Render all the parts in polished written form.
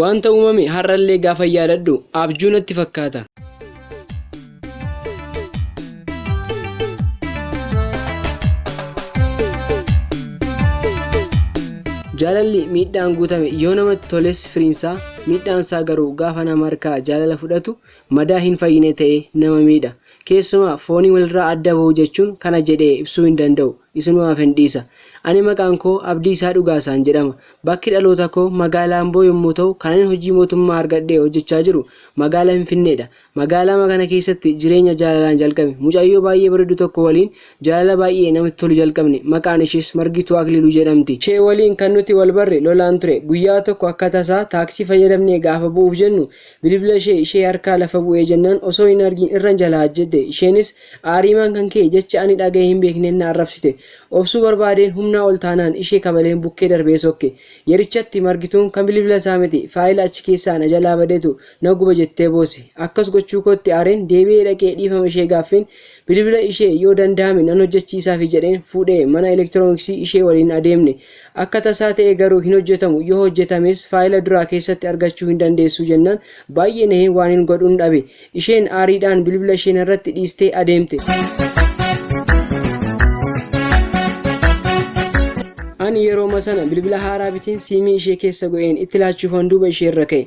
Wanta uumame har'allee gaafa yaadadhu abjuu natti fakkaata. Jaalalli miidhaan guutame yoo namatti toles firiinsaa, miidhaan isaa garuu gaafa nama harkaa jaalala fudhatu madaa hin fayyine ta'ee nama miidha. Keessumaa foonii walirraa adda ba'uu jechuun kana jedhee ibsuu hin danda'u. Isinumaaf hin dhiisa. Ani maqaan koo Abdiisaa Dhugaasaan jedhama. Bakki dhaloota koo magaalaa Amboo yommuu ta'u, kanan hojii mootummaa argadhee hojjechaa jiru magaalaa Finfinneedha. Magaalaa kana keessatti jireenya jaalalaan jalqabe. Mucayyoo baay'ee bareedu tokko waliin jaalala baay'ee namatti tolu jalqabne. Maqaan ishees Margituu Akililuu jedhamti. Ishee waliin kan nuti wal barre lolaan ture. Guyyaa tokko akka tasaa taaksii fayyadamnee gaafa bu'uuf jennu bilbila ishee harkaa lafa bu'ee jennaan osoo hin argin irra jalaa jedhe. Isheenis aariimaan kan kee jecha ani dhaga'ee hin beekne na arrabsite. Obsuu barbaadeen humna ol taanaan ishee kabaleen bukkee darbee sokke. Yerichatti Margituun kan bilbila isaa miti faayila achi keessaa na jalaa badeetu na guba jettee boosse. Akkas gochuu kootti aareen deebi'ee dhaqee dhiifama ishee gaaffiin bilbila ishee yoo danda'ame nan hojjechiisaafi jedheen fuudhee mana elektirooniksii ishee waliin adeemne. Akka tasaa ta'e garuu hin hojjetamu. Yoo hojjetames faayila duraa keessatti argachuu hin dandeessu jennaan baay'ee nahee waan hin godhuun dhabe. Isheen aariidhaan bilbila ishee irratti dhiistee adeemte. Ani yeroo sana bilbila haaraa biteen siimii ishee keessa go'een itti laachuufan duuba ishee irra ka'e.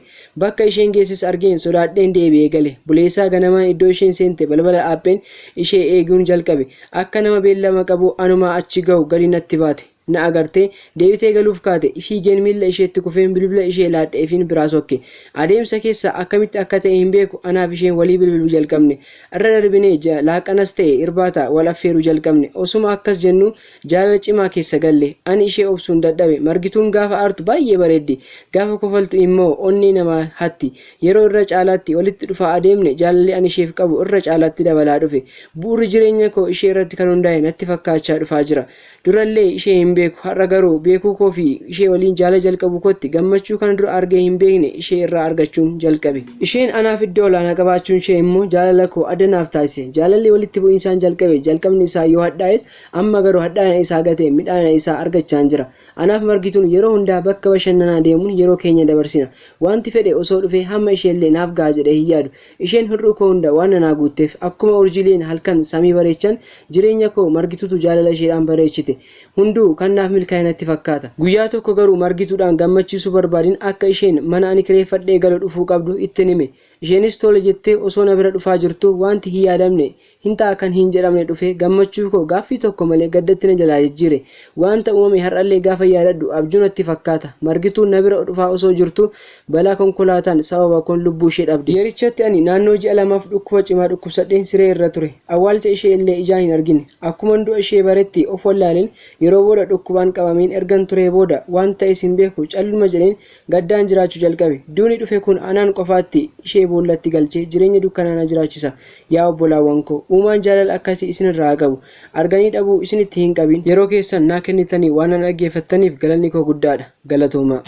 Bakka isheen geessis argeen sodaadheen deebi'ee gale. Buleessaa ganamaan iddoo isheen seente balbala dhaabbeen ishee eeguun jalqabe. Akka nama beellama qabu anumaa achi ga'u gadi natti baate. Na agartee deebitee galuuf kaate fiigeen miila isheetti kufeen bilbila ishee laadheefiin biraa sokke. Adeemsa keessa akkamitti akka ta'e hin beeku anaaf isheen walii bilbiluu jalqabne. Irra darbinee laaqanas ta'e irbaata wal affeeruu jalqabne. Osuma akkas jennu jaalala cimaa keessa galle. Ani ishee obsuun dadhabe. Margituun gaafa aartu baay'ee bareeddi. Gaafa kofaltu immoo onnee nama hatti. Yeroo irra caalaatti walitti dhufaa adeemne jaalalli ani isheef qabu irra caalaatti dabalaa dhufe. Bu'uurri jireenya koo ishee irratti kan hundaa'e natti fakkaachaa dhufaa jira. Durallee ishee hin beeku har'a garuu beekuu koo fi ishee waliin jaalala jalqabu kootti gammachuu kan dura argee hin beekne ishee irraa argachuun jalqabe. Isheen anaaf iddoo olaanaa qabaachuun ishee immoo jaalala koo adda naaf taasise. Jaalalli walitti bu'iinsaan jalqabe jalqabni isaa yoo hadhaa'es amma garuu hadhaa'ina isaa gatee midhaana isaa argachaa jira. Anaaf Margituun yeroo hundaa bakka bashannanaa deemuun yeroo keenya dabarsina. Wanti fedhe osoo dhufee hamma isheellee naaf ga'a jedhee hin yaadu. Isheen hir'uu koo hunda waan nanaa guutteef akkuma urjiileen halkan samii bareechan jireenya koo Margituutu jaalala isheedhaan bareechite. Hunduu kan naaf milkaa'inatti fakkaata. Guyyaa tokko garuu Margituudhaan gammachiisuu barbaadin akka isheen mana ani kireeffadhee galu dhufuu qabdu itti hime. Isheenis tole jettee osoo na bira dhufaa jirtu wanti hin yaadamne hin ta'a kan hin jedhamne dhufee gammachuu koo gaaffii tokko malee gaddatti na jalaa jijjiire. Wanta uumame har'allee gaafa yaadadhu abjuu natti fakkaata. Margituun na bira dhufaa osoo jirtu balaa konkolaataan sababa kun lubbuu ishee dhabde. Yerichatti ani naannoo ji'a lamaaf dhukkuba cimaa dhukkubsadheen siree irra ture. Awwaalcha ishee illee ijaan hin argine. Akkuma du'a ishee baretti of wallaaleen yeroo booda dhukkubaan qabameen ergan ture booda waan ta'es hin beeku calluma jedheen gaddaan jiraachuu jalqabe. Duuni dhufe kun anaan qofaatti ishee boollatti galchee jireenya dukkanaana jiraachisa. Yaa obbolaawwan koo uumaan jaalala akkasii isinirraa qabu. Arganii dhabuu isinitti hin qabin. Yeroo keessan naa kennitanii waan na dhaggeeffattaniif galanni koo guddaadha. Galatooma.